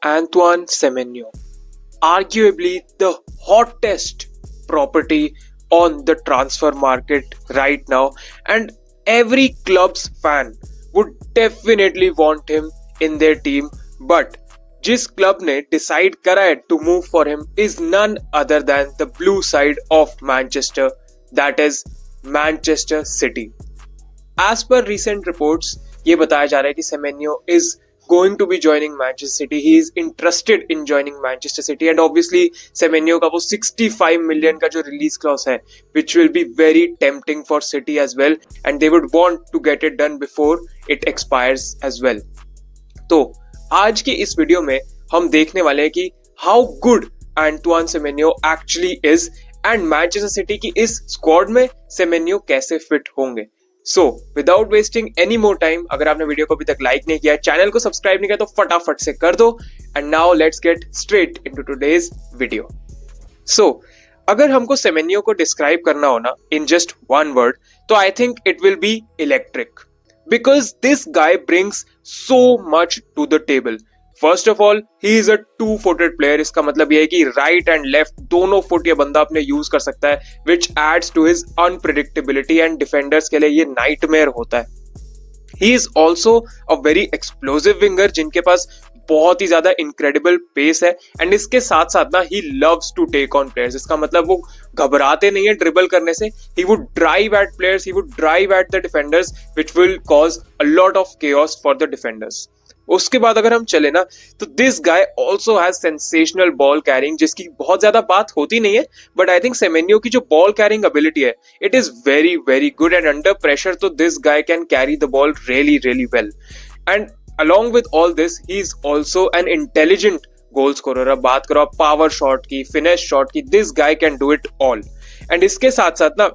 Antoine Semenyo, arguably the hottest property on the transfer market right now, and every club's fan would definitely want him in their team. But जिस club ने decide करा है to move for him is none other than the blue side of Manchester, that is Manchester City. As पर recent reports ये बताया जा रहा है कि Semenyo is going to be joining Manchester City. He is interested in joining Manchester City, and obviously Semenyo का वो 65 million का जो release clause है, which will be very tempting for City as well, and they would want to get it done before it expires as well. तो आज की इस video में हम देखने वाले हैं कि how good Antoine Semenyo actually is, and Manchester City की इस squad में Semenyo कैसे fit होंगे. So, without wasting any more time, अगर आपने वीडियो को अभी तक लाइक नहीं किया, चैनल को सब्सक्राइब नहीं किया तो फटाफट से कर दो. And now let's get straight into today's video. So अगर हमको सेमेन्यो को डिस्क्राइब करना हो ना इन जस्ट वन वर्ड, तो I think it will be electric, because this guy brings so much to the table. First of all, he is a two footed player. इसका मतलब यह है कि राइट एंड लेफ्ट दोनों foot ये बंदा अपने यूज कर सकता है, which adds to his unpredictability, and defenders के लिए ये नाइटमेयर होता है. He is also a very explosive winger जिनके पास बहुत ही ज्यादा इनक्रेडिबल पेस है, एंड इसके साथ साथ ना he loves to take on players. इसका मतलब वो घबराते नहीं है ड्रिबल करने से. He would drive at players, he would drive at the defenders, which will cause a lot of chaos for the defenders. उसके बाद अगर हम चले ना, तो this guy also has sensational ball carrying, जिसकी बहुत ज्यादा बात होती नहीं है, बट आई थिंक सेमेन्यो की जो बॉल कैरिंग एबिलिटी है, it is very very good, and under pressure तो this guy can carry the ball really really well. And along with all this, he is also an intelligent goal scorer. अब बात करो आप power shot की, finish shot की, this guy can do it all. And इसके साथ साथ ना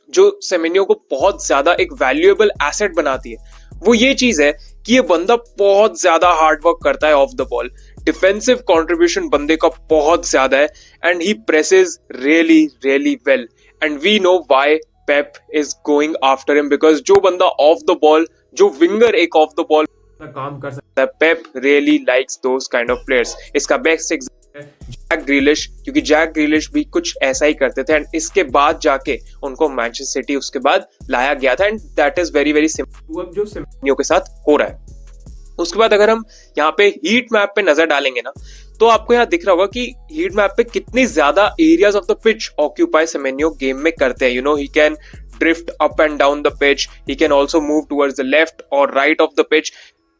जो सेमेन्यो को बहुत ज्यादा एक वैल्यूएबल एसेट बनाती है, वो ये चीज है कि ये बंदा बहुत ज्यादा हार्ड वर्क करता है off the ball. Defensive contribution बंदे का बहुत ज्यादा है, and he presses really really well, and we know why Pep is going after him, because जो बंदा ऑफ द बॉल, जो विंगर एक ऑफ द बॉल काम कर सकता है, Pep really likes those kind of players. इसका बेस्ट एग्जांपल है जैक ग्रिलिश, क्योंकि जैक ग्रिलिश भी कुछ ऐसा ही करते थे, एंड इसके बाद जाके उनको मैनचेस्टर सिटी उसके बाद लाया गया था, and that is very very simple अब जो सेमेन्यो के साथ हो रहा है. उसके बाद अगर हम यहाँ पे हीट मैप पे नजर डालेंगे ना, तो आपको यहाँ दिख रहा होगा कि हीट मैप पे कितनी ज्यादा areas of the pitch occupy Semenyo game में करते हैं. You know, he can drift up and down the pitch, he can also move towards the left और right of the pitch.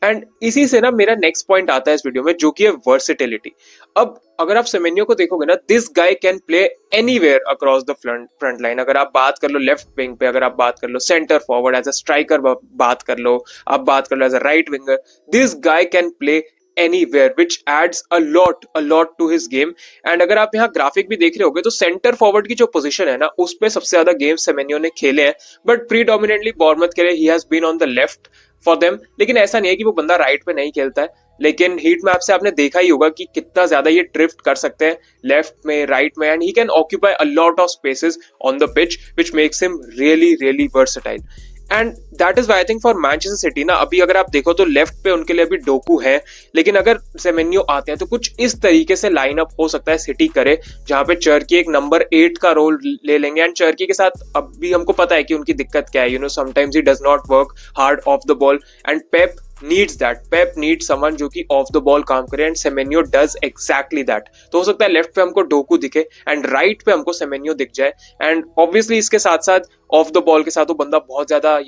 And इसी से ना मेरा नेक्स्ट पॉइंट आता है इस वीडियो में, जो कि है वर्सेटिलिटी. अब अगर आप सेमेन्यो को देखोगे ना, this guy can play anywhere across the front line. अगर आप बात कर लो लेफ्ट विंग पे, अगर आप बात कर लो centre forward as a striker, बात कर लो, आप बात कर लो as a right winger, this guy can play anywhere, which adds a lot to his game. And अगर आप यहाँ ग्राफिक भी देख रहे होगे, तो सेंटर फॉरवर्ड की जो पोजीशन है ना, उस पे सबसे ज्यादा गेम सेमेन्यो ने खेले हैं, बट प्रीडोमिनेटली बॉर्नमथ के लिए he has been on the left for them. लेकिन ऐसा नहीं है कि वो बंदा राइट पे नहीं खेलता है, लेकिन हीट मैप से आपने देखा ही होगा कि कितना ज्यादा ये ड्रिफ्ट कर सकते हैं लेफ्ट में, राइट में, and he can occupy a lot of spaces on the pitch, which makes him really really versatile. And that is why I think for Manchester City ना, अभी अगर आप देखो तो लेफ्ट पे उनके लिए अभी डोकू है, लेकिन अगर सेमेन्यो आते हैं तो कुछ इस तरीके से लाइनअप हो सकता है सिटी करे, जहां पे चर्की एक नंबर 8 का रोल ले लेंगे. एंड चर्की के साथ अभी हमको पता है कि उनकी दिक्कत क्या है. You know, sometimes he does not work hard of the ball, and Pep needs that. Pep needs someone जो कि ऑफ द बॉल काम करे, and Semenyo does exactly that. तो हो सकता है लेफ्ट पे हमको डोकू दिखे एंड राइट पे हमको सेमेन्यो दिख जाए. एंड ऑब्वियसली इसके साथ साथ ऑफ द बॉल के साथ वो बंदा बहुत ज्यादा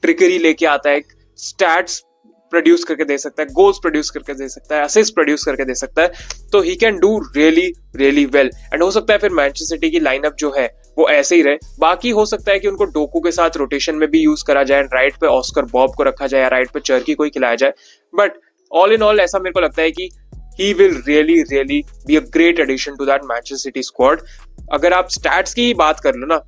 ट्रिकरी लेके आता है, स्टैट्स प्रोड्यूस करके दे सकता है, गोल्स प्रोड्यूस करके दे सकता है, असिस्ट प्रोड्यूस करके दे सकता है. तो he can do really really well, and हो सकता है फिर मैनचेस्टर सिटी की लाइनअप जो है वो ऐसे ही रहे. बाकी हो सकता है कि उनको डोकू के साथ रोटेशन में भी यूज करा जाए, राइट पे ऑस्कर बॉब को रखा जाए, राइट पे चर्की को ही खिलाया जाए. बट ऑल इन ऑल ऐसा मेरे को लगता है कि he will really really be a great addition to that Manchester City squad. अगर आप स्टैट्स की बात कर लो ना,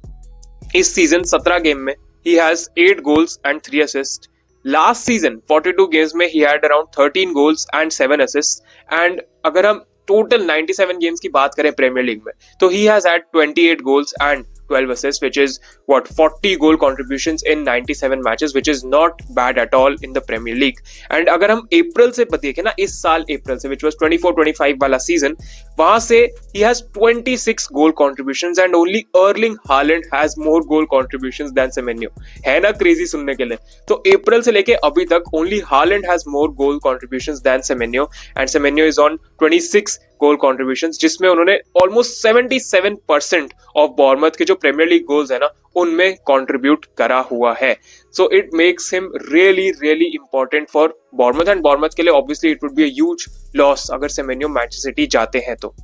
इस सीजन 17 गेम में he has 8 goals and 3 assists. Last season 42 games में he had around 13 goals and 7 assists. And अगर हम टोटल 97 गेम्स की बात करें प्रीमियर लीग में, तो he has had 28 goals and 12 assists, which is what 40 goal contributions in 97 matches, which is not bad at all in the Premier League. And अगर हम अप्रैल से देखें ना, इस साल अप्रैल से, which was 24-25 वाला सीजन, वहां से he has 26 goal contributions and only Erling Haaland has more goal contributions than Semenyo. है ना क्रेजी सुनने के लिए? तो अप्रैल से लेके अभी तक only Haaland has more goal contributions than Semenyo, and Semenyo is on 26 goal contributions, जिसमें उन्होंने ऑलमोस्ट 77% ऑफ बॉर्मथ के जो प्रीमियर लीग गोल्स है ना, उनमें कंट्रीब्यूट करा हुआ है. So it makes him really really important for Bournemouth, and Bournemouth के लिए obviously it would be a huge loss अगर सेमेन्यो मैनचेस्टर सिटी जाते हैं तो.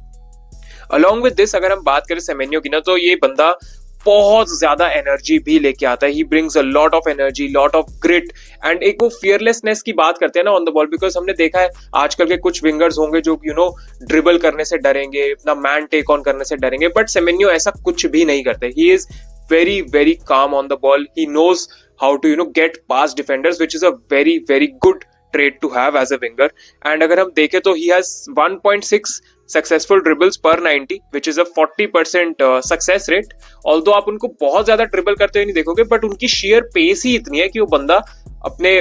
अलॉन्ग विद दिस, अगर हम बात करें सेमेन्यो की ना, तो ये बंदा बहुत ज्यादा एनर्जी भी लेके आता है. He brings a lot of energy, lot of grit, and एक वो फियरलेसनेस की बात करते हैं ना ऑन द बॉल, बिकॉज हमने देखा है आजकल के कुछ विंगर्स होंगे जो ड्रिबल करने से डरेंगे, अपना मैन टेक ऑन करने से डरेंगे, बट सेमेन्यो ऐसा कुछ भी नहीं करते. He is very very calm on the ball. He knows how to get past defenders, which is a very very good trait to have as a winger. And अगर हम देखें तो he has 1.6 successful dribbles per 90, which is a 40% success rate. Although आप उनको बहुत ज्यादा dribble करते हुए नहीं देखोगे, बट उनकी शेयर पेस ही इतनी है कि वो बंदा अपने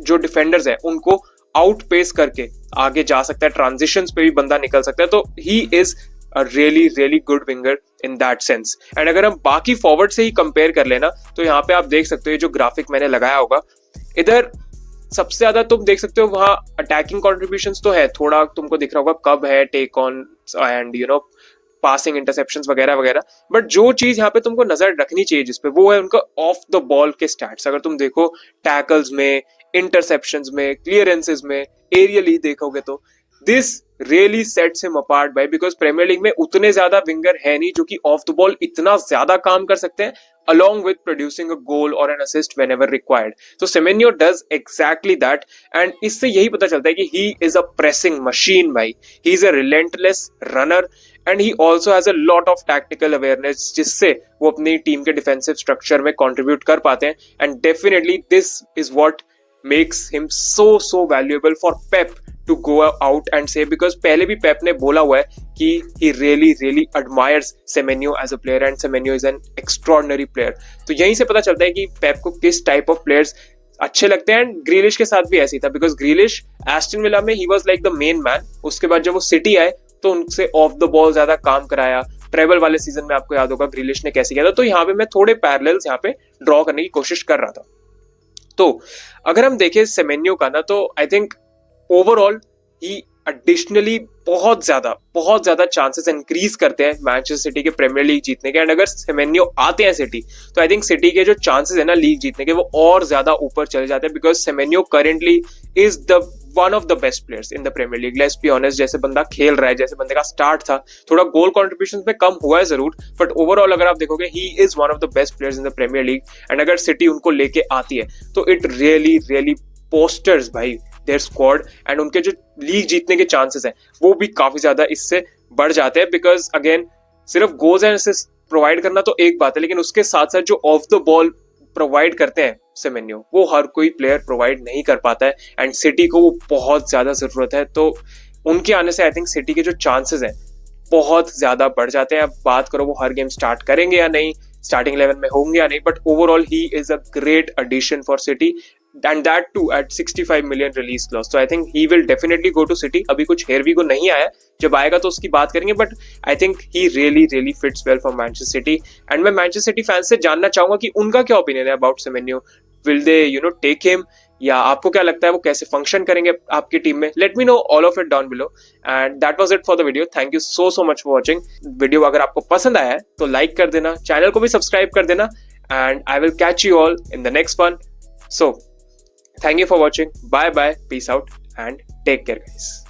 जो डिफेंडर्स है उनको आउट पेस करके आगे जा सकता है, ट्रांजिशंस पे भी बंदा निकल सकता है. तो he is a really really good winger in that sense. And अगर हम बाकी फॉरवर्ड से ही कंपेयर कर लेना, तो यहाँ पे आप देख सकते हो जो ग्राफिक मैंने लगाया होगा, इधर सबसे ज्यादा तुम देख सकते हो वहां अटैकिंग कॉन्ट्रीब्यूशंस तो है, थोड़ा तुमको दिख रहा होगा कब है take on and passing interceptions वगैरह वगैरह, बट जो चीज यहाँ पे तुमको नजर रखनी चाहिए जिसपे, वो है उनका ऑफ द बॉल के स्टैट्स. अगर तुम देखो टैकल्स में, इंटरसेप्शंस में, क्लियरेंसेस में, एरियली देखोगे तो this really sets him apart by, because Premier League में उतने ज्यादा विंगर है नहीं जो कि ऑफ द बॉल इतना ज्यादा काम कर सकते हैं, along with producing a goal or an assist whenever required. So Semenyo does exactly that, and इससे यही पता चलता है कि he is a pressing machine भाई. He is a relentless runner and he also has a lot of tactical awareness, जिससे वो अपनी टीम के defensive structure में contribute कर पाते हैं. And definitely this is what makes him so valuable for Pep to go out and say, because पहले भी पेप ने बोला हुआ है कि he really admires Semenyo as a player and Semenyo is an extraordinary player. तो यहीं से पता चलता है कि पेप को किस टाइप ऑफ प्लेयर्स अच्छे लगते हैं. एंड ग्रीलिश के साथ भी ऐसे ही था, बिकॉज ग्रीलिश एस्टन विला में he was like the main man. उसके बाद जब वो सिटी आए तो उनसे ऑफ द बॉल ज्यादा काम कराया. ट्रेबल वाले सीजन में आपको याद होगा ग्रीलिश ने कैसे किया था. तो यहाँ पे मैं थोड़े पैरेलल्स यहाँ पे ड्रॉ करने की कोशिश कर रहा था. तो अगर हम देखें सेमेन्यो का ना, तो I think overall he additionally बहुत ज्यादा चांसेस इंक्रीज करते हैं मैनचेस्टर सिटी के प्रीमियर लीग जीतने के. एंड अगर सेमेन्यो आते हैं सिटी, तो आई थिंक सिटी के जो चांसेस है ना लीग जीतने के, वो और ज्यादा ऊपर चले जाते हैं, because Semenyo currently is the one of the best players in the Premier League. Let's be honest, जैसे बंदा खेल रहा है, जैसे बंदे का स्टार्ट था, थोड़ा गोल कॉन्ट्रीब्यूशन में कम हुआ है जरूर, बट ओवरऑल अगर आप देखोगे he is one of the best players in the Premier League. And अगर सिटी उनको लेके आती है तो इट रियली पोस्टर्स भाई देयर स्क्वाड, एंड उनके जो लीग जीतने के चांसेस हैं वो भी काफी ज्यादा इससे बढ़ जाते हैं. बिकॉज अगेन सिर्फ गोल्स एंड असिस्ट प्रोवाइड करना तो एक बात है, लेकिन उसके साथ साथ जो ऑफ द बॉल प्रोवाइड करते हैं सेमेन्यो, वो हर कोई प्लेयर प्रोवाइड नहीं कर पाता है, एंड सिटी को वो बहुत ज्यादा जरूरत है. तो उनके आने से आई थिंक सिटी के जो चांसेस हैं बहुत ज्यादा बढ़ जाते हैं. अब बात करो वो हर गेम स्टार्ट करेंगे या नहीं, स्टार्टिंग 11 में होंगे या नहीं, but overall he is a great addition for City, and that too at 65 million release clause. So I think he will definitely go to City. अभी कुछ हेरवी को नहीं आया, जब आएगा तो उसकी बात करेंगे, but I think he really fits well for Manchester City. And मैं Manchester City fans से जानना चाहूंगा कि उनका क्या ओपिनियन है about Semenyo. Will they take him? या आपको क्या लगता है वो कैसे फंक्शन करेंगे आपकी टीम में? Let me know all of it down below. And that was it for the video. Thank you so much for watching. Video अगर आपको पसंद आया है तो लाइक कर देना, चैनल को भी सब्सक्राइब कर देना, and I will catch you all in the next one. So thank you for watching. Bye bye. Peace out and take care, guys.